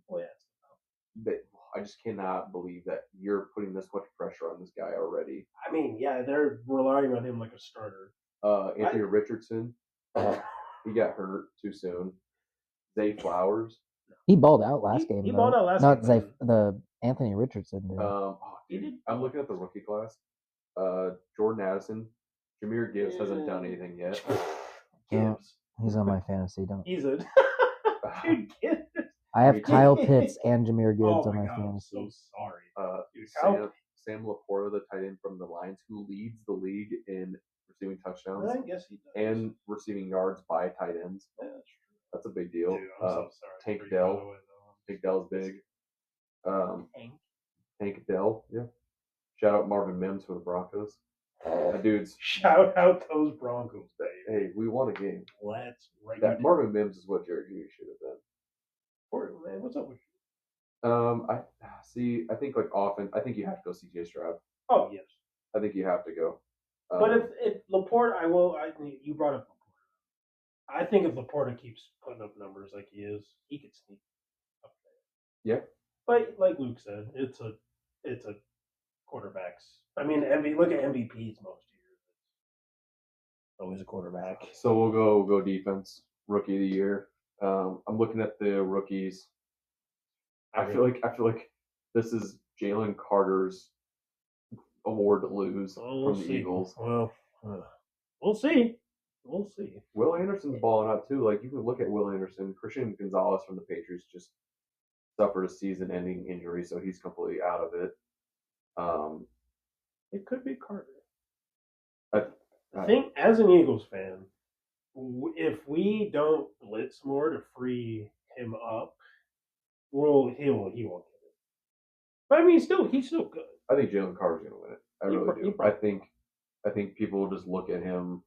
That I just cannot believe that you're putting this much pressure on this guy already. I mean, yeah, they're relying on him like a starter. Anthony Richardson, he got hurt too soon. Zay Flowers. He balled out last game. He balled out last game. The Anthony Richardson did. I'm looking at the rookie class. Jordan Addison. Jahmyr Gibbs hasn't done anything yet. Gibbs. He's on my fantasy. He's a dude, Gibbs. I have Kyle Pitts and Jahmyr Gibbs on my fantasy. I'm so sorry. Sam Laporta, the tight end from the Lions, who leads the league in receiving touchdowns and receiving yards by tight ends. Yeah, that's a big deal. Dude, I'm so sorry. Tank Dell. Tank Dell's big. Tank Dell, yeah. Shout out Marvin Mims for the Broncos. Dudes. Shout out those Broncos, baby. Hey, we won a game. Let's right that Marvin Mims is what Jared Hughes should have been. Man, what's up with you? I think like often, I think you have to go CJ Stroud. Oh yes. I think you have to go. But if Laporta, you brought up Laporta. I think if Laporta keeps putting up numbers like he is, he could sneak up there. Yeah. But like Luke said, it's a quarterbacks. I mean, look at MVPs most years. It's always a quarterback. So we'll go defense. Rookie of the Year. I'm looking at the rookies. I feel like this is Jalen Carter's award to lose from the Eagles. Well, we'll see. We'll see. Will Anderson's balling out too. Like you can look at Will Anderson. Christian Gonzalez from the Patriots just suffered a season-ending injury, so he's completely out of it. It could be Carter. I think as an Eagles fan, if we don't blitz more to free him up, he won't get it. But I mean, he's still good. I think Jalen Carter's gonna win it. I really do. I think people will just look at him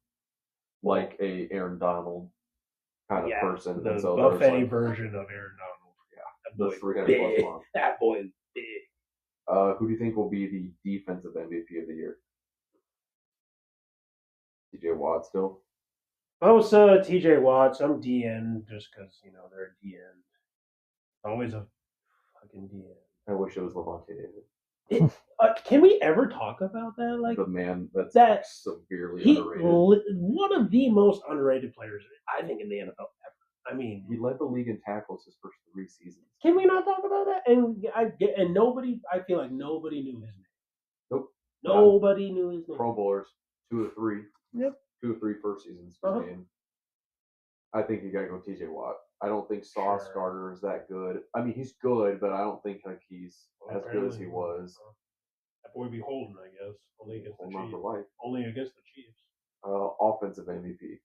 like a Aaron Donald kind of person. The buffet version of Aaron Donald. Yeah, the 300+ month. That boy is big. Who do you think will be the defensive MVP of the year? TJ Watt still? Bosa, TJ Watts. I'm DN just because, they're DN. Always a fucking DN. I wish it was Lavonte David. Can we ever talk about that? Like the man that's severely underrated. One of the most underrated players, I think, in the NFL ever. I mean, he led the league in tackles his first 3 seasons. Can we not talk about that? And nobody, I feel like nobody knew his name. Nope. Nobody knew his name. Pro Bowlers, 2 of 3. Yep. 2 of 3 first seasons for game. I think you gotta go TJ Watt. I don't think Sauce Gardner is that good. I mean, he's good, but I don't think like he's as good as he was. That boy be holding, I guess. Only against the Chiefs. For life. Only against the Chiefs. Offensive MVP.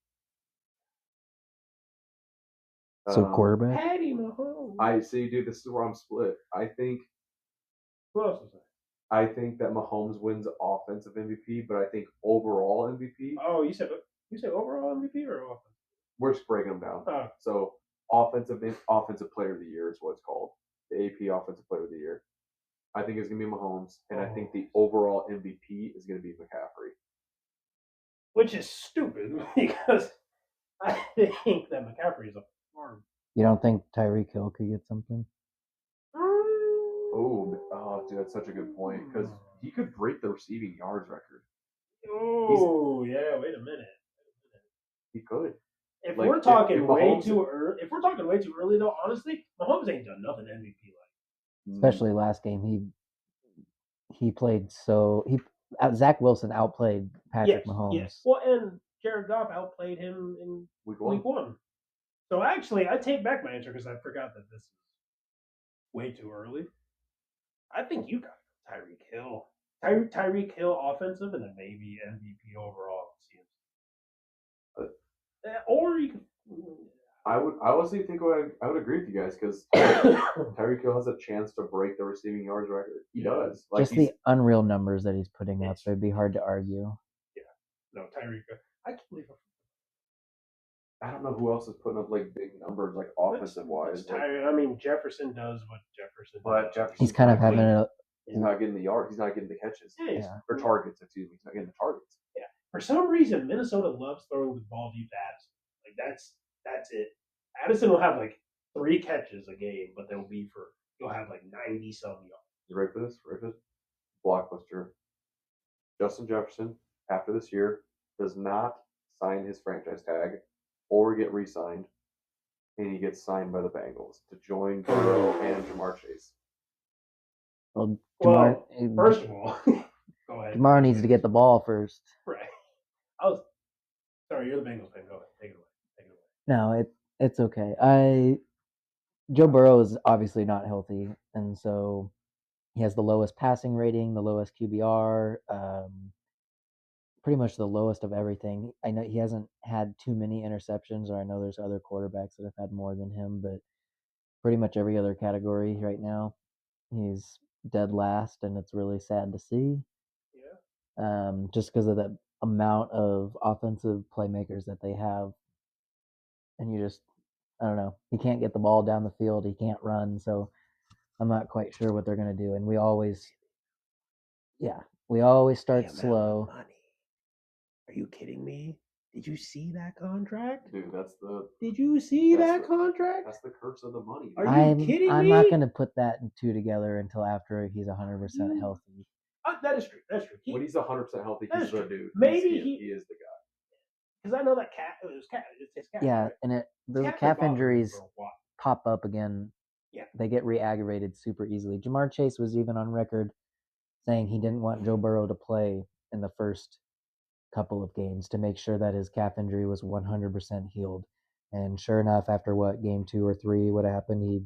So quarterback? Patty Mahomes. I see, dude. This is where I'm split. I think. Who else is there? I think that Mahomes wins offensive MVP, but I think overall MVP. Oh, you said overall MVP or offensive? We're just breaking them down. Oh. So offensive player of the year is what it's called. the AP Offensive Player of the Year. I think it's going to be Mahomes, and I think the overall MVP is going to be McCaffrey. Which is stupid because I think that McCaffrey is a farm. You don't think Tyreek Hill could get something? Oh, dude, that's such a good point because he could break the receiving yards record. Oh, yeah. Wait a minute. He could. If we're talking way too early, though, honestly, Mahomes ain't done nothing MVP like. Especially last game, he played so Zach Wilson outplayed Patrick Mahomes. Yes. Well, and Jared Goff outplayed him in week one. So actually, I take back my answer because I forgot that this is way too early. I think you got Tyreek Hill. Tyreek Hill offensive and then maybe MVP overall. Or you can. I honestly think I would agree with you guys because Tyreek Hill has a chance to break the receiving yards record. He does. Like just the unreal numbers that he's putting up, so it'd be hard to argue. Yeah. No, Tyreek. I can't believe it. I don't know who else is putting up like big numbers, like offensive wise. I mean, Jefferson does what Jefferson does. Jefferson, he's kind of having a. He's not getting the yards. He's not getting the catches. Or targets. Excuse me. He's not getting the targets. Yeah. For some reason, Minnesota loves throwing the ball deep to Addison. Like that's it. Addison will have like 3 catches a game, but you'll have like 90-some yards. You ready for this? Blockbuster. Justin Jefferson, after this year, does not sign his franchise tag or get re-signed, and he gets signed by the Bengals to join Burrow and Jamar Chase. Well, first of all, go ahead. Jamar needs to get the ball first. Right. Sorry, you're the Bengals fan. Go ahead. Take it away. No, it's okay. Joe Burrow is obviously not healthy, and so he has the lowest passing rating, the lowest QBR, pretty much the lowest of everything. I know he hasn't had too many interceptions, or I know there's other quarterbacks that have had more than him, but pretty much every other category right now, he's dead last, and it's really sad to see. Yeah. Just because of the amount of offensive playmakers that they have. And I don't know. He can't get the ball down the field. He can't run. So I'm not quite sure what they're going to do. And we always start slow. Money. Are you kidding me? Did you see that contract? Dude, Did you see that contract? That's the curse of the money. Are you kidding me? I'm not going to put that two together until after he's 100% healthy. That is true. When he's 100% healthy, he's the dude. Maybe he is the guy. Because I know that it's his cat. Yeah, right? and those calf injuries pop up again. Yeah. They get re-aggravated super easily. Jamar Chase was even on record saying he didn't want Joe Burrow to play in the first couple of games to make sure that his calf injury was 100% healed. And sure enough, after game 2 or 3, what happened, he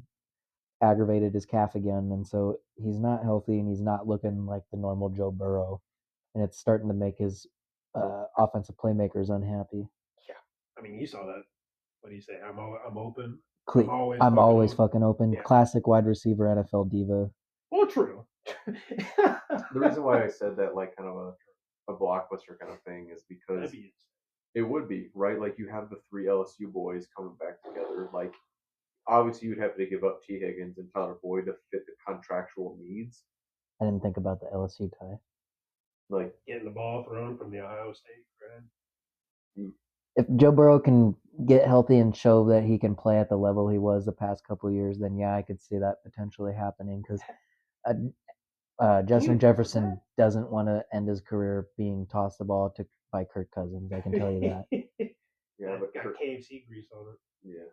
aggravated his calf again. And so he's not healthy and he's not looking like the normal Joe Burrow. And it's starting to make his offensive playmakers unhappy. Yeah. I mean, you saw that. What do you say? I'm open. I'm always fucking open. Yeah. Classic wide receiver NFL diva. Well, true. The reason why I said that, like, kind of a blockbuster kind of thing is because it would be, right? Like, you have the 3 LSU boys coming back together. Like, obviously, you'd have to give up T. Higgins and Tyler Boyd to fit the contractual needs. I didn't think about the LSU tie. Like, getting the ball thrown from the Ohio State grad. If Joe Burrow can get healthy and show that he can play at the level he was the past couple of years, then yeah, I could see that potentially happening because Justin Jefferson doesn't want to end his career being tossed the ball by Kirk Cousins. I can tell you that. Yeah, but got KFC grease on it. Yeah.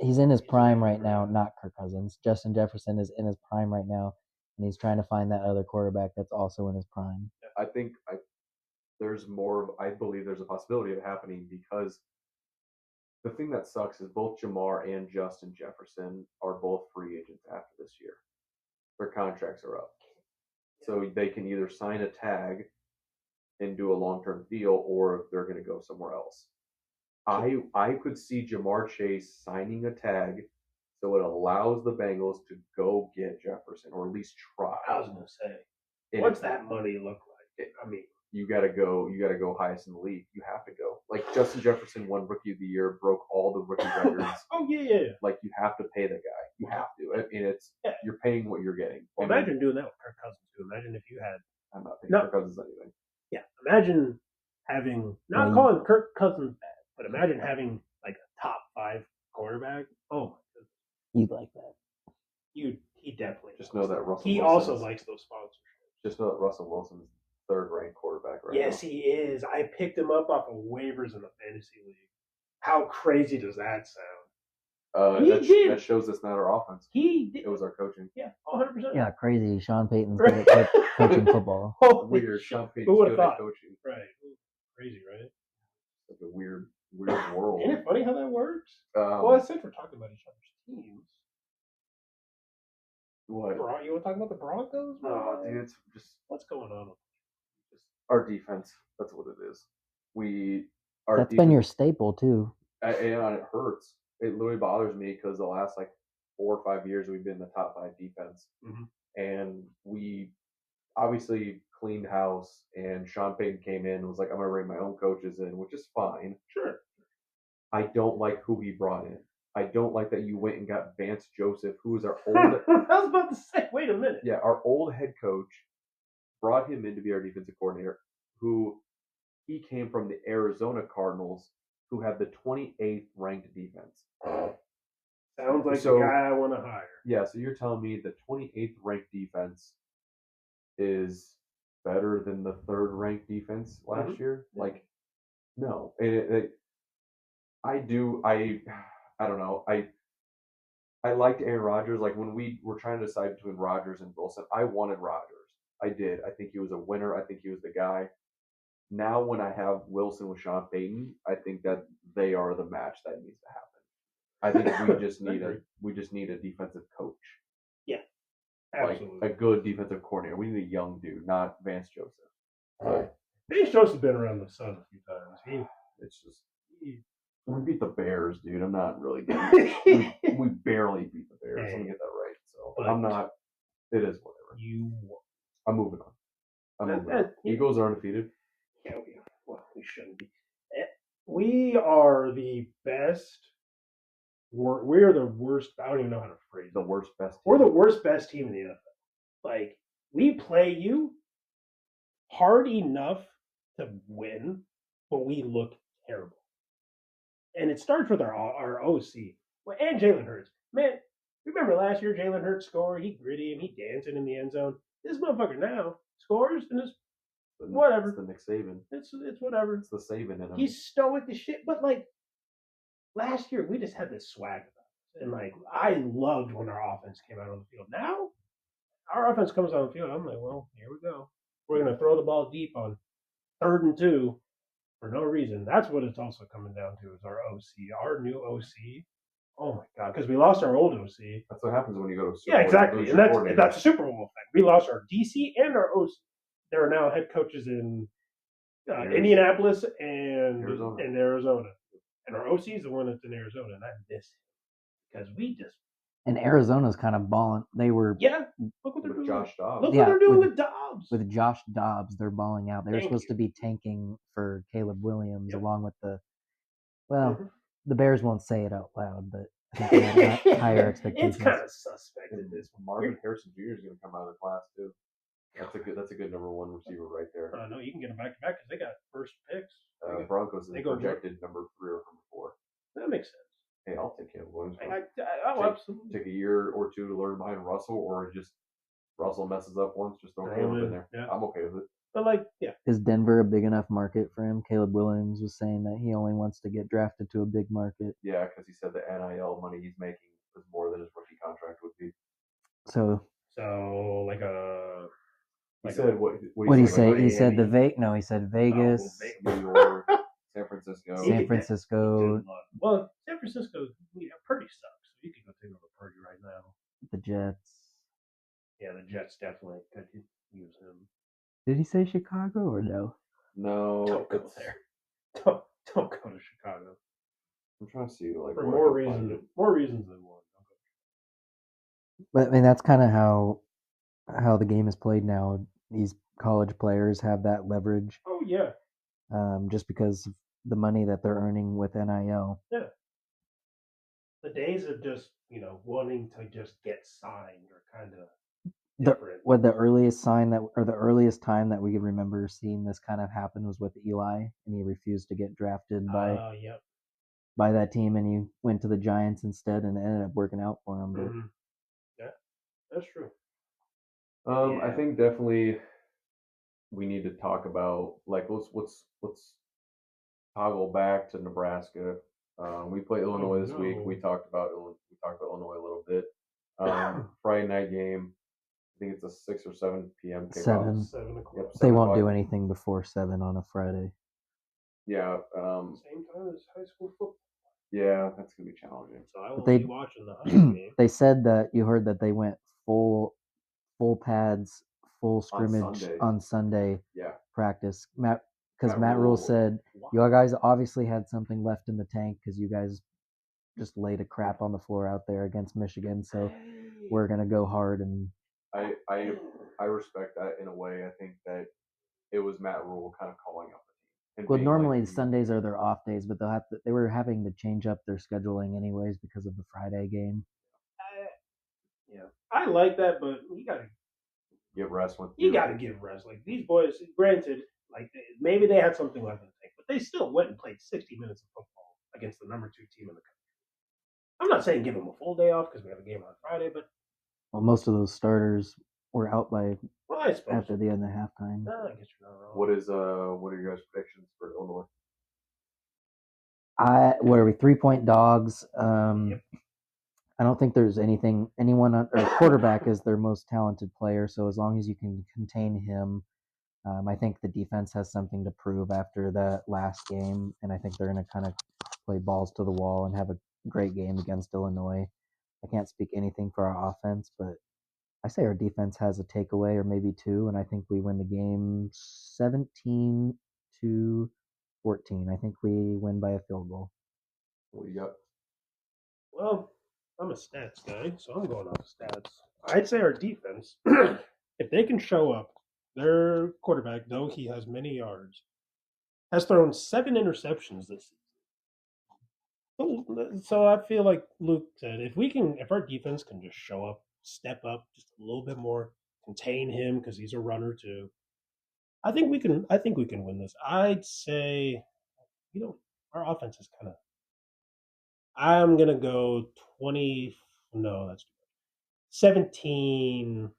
He's in his prime right now, not Kirk Cousins. Justin Jefferson is in his prime right now, and he's trying to find that other quarterback that's also in his prime. I think there's more. I believe there's a possibility of it happening because the thing that sucks is both Jamar and Justin Jefferson are both free agents after this year. Their contracts are up. So they can either sign a tag and do a long-term deal or they're going to go somewhere else. I could see Jamar Chase signing a tag so it allows the Bengals to go get Jefferson or at least try. I was going to say, what's that money look like? I mean, you gotta go highest in the league. You have to go. Like Justin Jefferson won Rookie of the Year, broke all the rookie records. Oh yeah. Like you have to pay the guy. You have to. I mean, you're paying what you're getting. Well, imagine doing that with Kirk Cousins too. Imagine if you had. I'm not paying Kirk Cousins anything. Yeah, imagine having calling Kirk Cousins bad, but imagine having like a top 5 quarterback. Oh my goodness, you'd like that. He definitely just know that Russell. He also likes those sponsorships. Just know that Russell Wilson's third-ranked quarterback right now. Yes, he is. I picked him up off of waivers in the fantasy league. How crazy does that sound? That shows it's not our offense. It was our coaching. Yeah, 100%. Yeah, crazy. Sean Payton's good at coaching football. Weird. Sean Payton's Who would have good thought? at coaching. Right. Crazy, right? Like a weird world. Isn't it funny how that works? Well, I said we're talking about each other's teams. What? You want to talk about the Broncos? No, dude, it's just what's going on? Just our defense. That's what it is. That's been your staple too. And it hurts. It literally bothers me because the last 4 or 5 years we've been the top 5 defense, and we obviously cleaned house. And Sean Payton came in and was like, "I'm gonna bring my own coaches in," which is fine. Sure. I don't like who he brought in. I don't like that you went and got Vance Joseph, who is our old. I was about to say, wait a minute. Yeah, our old head coach brought him in to be our defensive coordinator, who he came from the Arizona Cardinals, who had the 28th ranked defense. Sounds like the guy I want to hire. Yeah, so you're telling me the 28th ranked defense is better than the 3rd ranked defense last year? Like, no. I don't know. I liked Aaron Rodgers. Like when we were trying to decide between Rodgers and Wilson, I wanted Rodgers. I did. I think he was a winner. I think he was the guy. Now when I have Wilson with Sean Payton, I think that they are the match that needs to happen. I think we just need a defensive coach. Yeah. Absolutely. Like a good defensive coordinator. We need a young dude, not Vance Joseph. Vance Joseph's been around the sun a few times. We beat the Bears, dude. I'm not really getting we barely beat the Bears. Let me get that right. So I'm not. It is whatever. I'm moving on. Eagles are undefeated. Yeah, we shouldn't be. We are the best. We are the worst. I don't even know how to phrase it. The worst best. We're the worst best team in the NFL. Like we play you hard enough to win, but we look terrible. And it starts with our OC and Jalen Hurts. Man, remember last year Jalen Hurts scored? He gritty and he dancing in the end zone. This motherfucker now scores and just whatever. It's the Nick Saban. It's whatever. It's the Saban in him. He's stoic as shit. But last year we just had this swag about us. And I loved when our offense came out on the field. Now our offense comes on the field. I'm like, well, here we go. We're gonna throw the ball deep on 3rd and 2. For no reason. That's what it's also coming down to is our OC. Our new OC. Oh my God. Because we lost our old OC. That's what happens when you go to Super Bowl. Yeah, exactly. And that's a Super Bowl effect. We lost our DC and our OC. There are now head coaches in Indianapolis and Arizona. And our OC is the one that's in Arizona. And I miss him. Because we just. And Arizona's kind of balling. They were. Yeah. Look what they're doing. Josh Dobbs. Look what they're doing with Dobbs. With Josh Dobbs, they're balling out. They were supposed to be tanking for Caleb Williams along with the. Well, the Bears won't say it out loud, but I think they have higher expectations. It's kind of suspect in this. Marvin Harrison Jr. is going to come out of the class too. That's a good number 1 receiver right there. No, you can get them back to back because they got first picks. Broncos is projected number 3 or number 4. That makes sense. Hey, I'll take Caleb Williams. Absolutely. Take a year or 2 to learn behind Russell, or just Russell messes up once, just throw Caleb in there. Yeah. I'm okay with it. But is Denver a big enough market for him? Caleb Williams was saying that he only wants to get drafted to a big market. Yeah, because he said the NIL money he's making is more than his rookie contract would be. So he said what did he say? He said he said Vegas, New York, San Francisco. San Francisco. Well, San Francisco Purdy sucks. So you can go take over Purdy right now. The Jets. Yeah, the Jets definitely could use him. Did he say Chicago or no? No. Don't go there. Don't go to Chicago. I'm trying to see for more reasons than one. But I mean that's kind of how the game is played now. these college players have that leverage. Oh yeah, just because of the money that they're earning with NIL. yeah. The days of just wanting to just get signed are kind of different. The earliest the earliest time that we can remember seeing this kind of happen was with Eli, and he refused to get drafted Yep. by that team, and he went to the Giants instead, and it ended up working out for him. But Mm-hmm. Yeah, that's true. I think definitely we need to talk about like let's toggle back to Nebraska. We play Illinois this week. We talked about Illinois a little bit. Friday night game. I think it's a 6 or 7 p.m. kickoff. 7. 7 o'clock. Yep, they 7 won't do o'clock. anything before 7 on a Friday. Yeah. Same time as high school football. Yeah, that's gonna be challenging. So I will be watching the high game. They said that you heard that they went full pads, full scrimmage on Sunday Yeah. practice. Because Matt Rule said, you guys obviously had something left in the tank because you guys just laid a crap on the floor out there against Michigan. So we're gonna go hard. And I respect that in a way. I think that it was Matt Rule kind of calling out the team. Well, normally Sundays are their off days, but they were having to change up their scheduling anyways because of the Friday game. Yeah, I like that, but you gotta give rest. You gotta give rest. Like these boys, granted, like maybe they had something left in the tank, but they still went and played 60 minutes of football against the number 2 team in the country. I'm not saying give them a full day off because we have a game on Friday, but most of those starters were out by after the end of halftime. I guess you're not wrong. What are your guys' predictions for Illinois? What are we, 3-point dogs? Yep. I don't think there's anyone or quarterback is their most talented player. So as long as you can contain him, I think the defense has something to prove after that last game, and I think they're going to kind of play balls to the wall and have a great game against Illinois. I can't speak anything for our offense, but I say our defense has a takeaway or maybe 2, and I think we win the game 17-14. I think we win by a field goal. What do you got? Well, I'm a stats guy, so I'm going off stats. I'd say our defense, if they can show up, their quarterback, though he has many yards, has thrown 7 interceptions this season. So I feel like Luke said, if our defense can just show up, step up just a little bit more, contain him because he's a runner too. I think we can win this. I'd say, our offense is kind of. I'm gonna go 20. No, that's 17.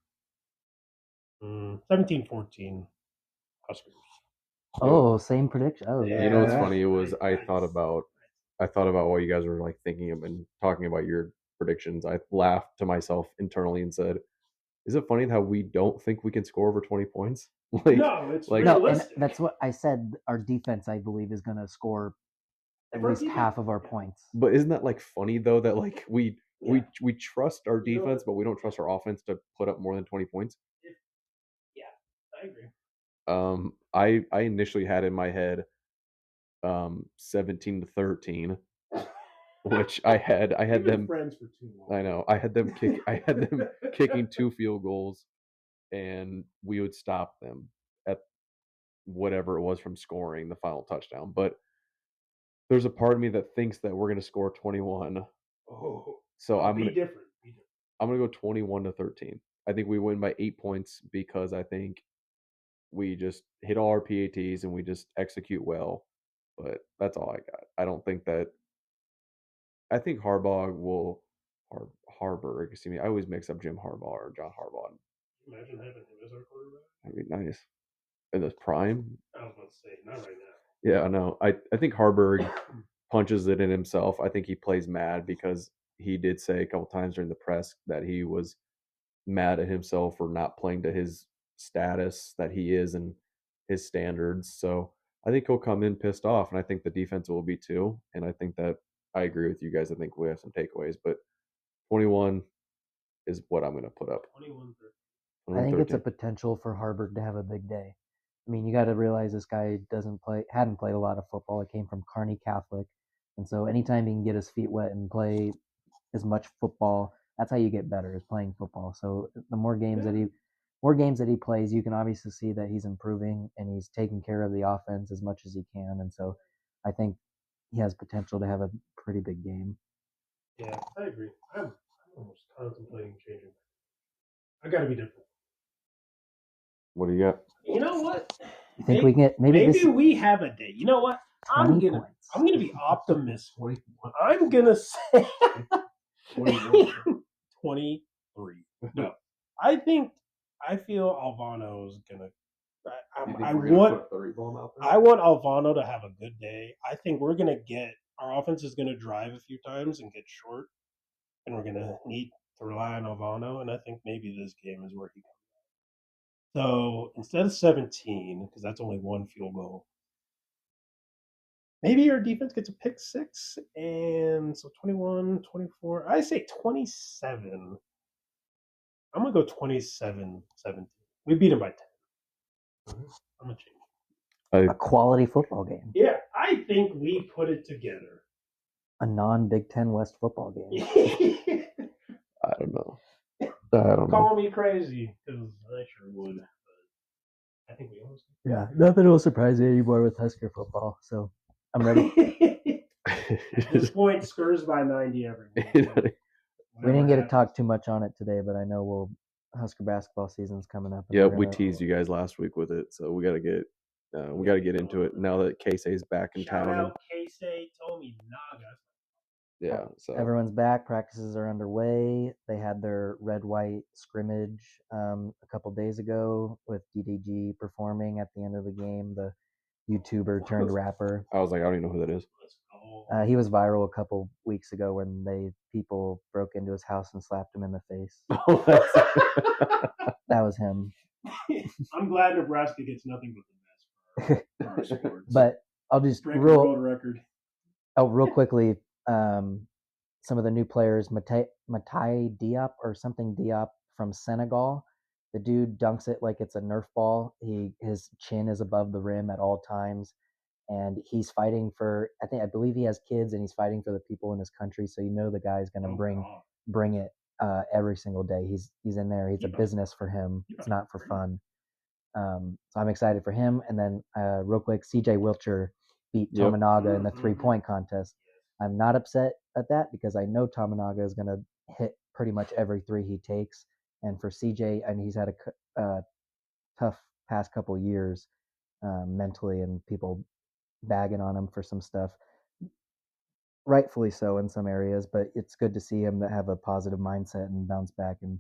17-14 Huskers. Oh, same prediction. Oh, yeah. You know what's funny? It was I thought about while you guys were like thinking of and talking about your predictions. I laughed to myself internally and said, "Is it funny how we don't think we can score over 20 points?" No, it's like realistic. And that's what I said. Our defense, I believe, is going to score at least half of our points. But isn't that like funny though that like we trust our defense, but we don't trust our offense to put up more than 20 points? Yeah, I agree. I initially had in my head 17-13, which I had them friends for too long. I know. I had them kicking 2 field goals and we would stop them at whatever it was from scoring the final touchdown. But there's a part of me that thinks that we're going to score 21. Oh, so I'm going to be different. I'm going to go 21-13. I think we win by 8 points because I think we just hit all our PATs and we just execute well. But that's all I got. I don't think that. I think Harbaugh will Harburg. Excuse me. I always mix up Jim Harbaugh or John Harbaugh. Imagine having him as our quarterback. That'd be nice. In this prime. I was about to say, not right now. Yeah, no. I think Harburg punches it in himself. I think he plays mad because he did say a couple times during the press that he was mad at himself for not playing to his status that he is and his standards. So I think he'll come in pissed off, and I think the defense will be too. And I think that I agree with you guys. I think we have some takeaways, but 21 is what I'm going to put up. 21-13. I think it's a potential for Harburg to have a big day. I mean, you got to realize this guy hadn't played a lot of football. He came from Kearney Catholic, and so anytime he can get his feet wet and play as much football, that's how you get better, is playing football. So the more games that more games that he plays, you can obviously see that he's improving and he's taking care of the offense as much as he can. And so I think he has potential to have a pretty big game. Yeah, I agree. I'm almost contemplating changing. I got to be different. What do you got? You know what? You think we can get maybe we have a day. You know what? I'm gonna be optimistic. I'm gonna say 23. No, I feel Alvano's gonna. I want Alvano to have a good day. I think we're gonna get our offense is gonna drive a few times and get short, and we're gonna need to rely on Alvano. And I think maybe this game is where he comes. So instead of 17, because that's only one field goal, maybe our defense gets a pick 6, and so 21, 24. I say 27. I'm going to go 27-17. We beat him by 10. I'm going to change. A quality football game. Yeah, I think we put it together. A non-Big Ten West football game. I don't know. Call me crazy, because I sure would. But I think we almost. Yeah, nothing will surprise you anymore with Husker football. So I'm ready. At this point, Spurs by 90 every week. We didn't get to talk too much on it today, but I know Husker basketball season's coming up. Yeah, we teased you guys last week with it, so we got to get into it now that Keisei's back in town. Shout out Keisei, Tomi Naga. Yeah, so everyone's back. Practices are underway. They had their red-white scrimmage a couple days ago with DDG performing at the end of the game. The YouTuber turned rapper. I was like, I don't even know who that is. He was viral a couple weeks ago when people broke into his house and slapped him in the face. That was him. I'm glad Nebraska gets nothing but the best for our sports. But I'll just world record. Real quickly. Some of the new players, Matai Diop or something Diop from Senegal. The dude dunks it like it's a Nerf ball. His chin is above the rim at all times, and he's fighting for. I believe he has kids, and he's fighting for the people in his country. So the guy's gonna bring it every single day. He's in there. He's a business for him. It's not for fun. So I'm excited for him. And then real quick, CJ Wilcher beat Tominaga in the 3-point contest. I'm not upset at that because I know Tominaga is going to hit pretty much every 3 he takes. And for CJ, and he's had a tough past couple years mentally, and people bagging on him for some stuff. Rightfully so in some areas, but it's good to see him have a positive mindset and bounce back and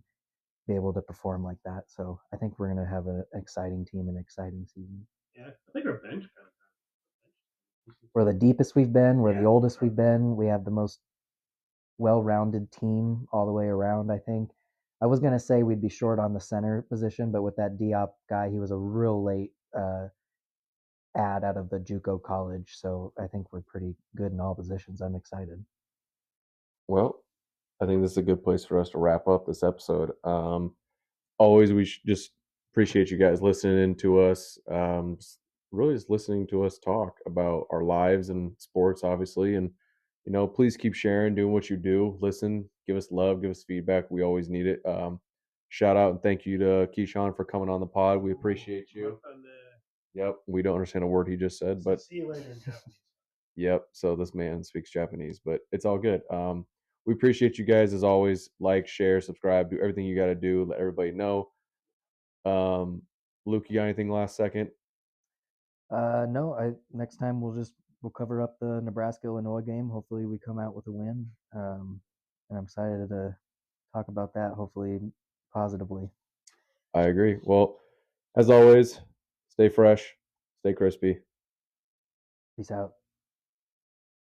be able to perform like that. So I think we're going to have an exciting team and an exciting season. Yeah, I think our bench we're the deepest we've been. We're the oldest we've been. We have the most well-rounded team all the way around, I think. I was going to say we'd be short on the center position, but with that Diop guy, he was a real late add out of the JUCO college. So I think we're pretty good in all positions. I'm excited. Well, I think this is a good place for us to wrap up this episode. Always, we should just appreciate you guys listening to us. Really just listening to us talk about our lives and sports, obviously. And, please keep sharing, doing what you do. Listen, give us love, give us feedback. We always need it. Shout out and thank you to Keyshon for coming on the pod. We appreciate you. Yep. We don't understand a word he just said, but see you later in Japanese. Yep. So this man speaks Japanese, but it's all good. We appreciate you guys as always. Like, share, subscribe, do everything you got to do. Let everybody know. Luke, you got anything last second? No. Next time we'll cover up the Nebraska-Illinois game. Hopefully we come out with a win. And I'm excited to talk about that. Hopefully positively. I agree. Well, as always, stay fresh, stay crispy. Peace out.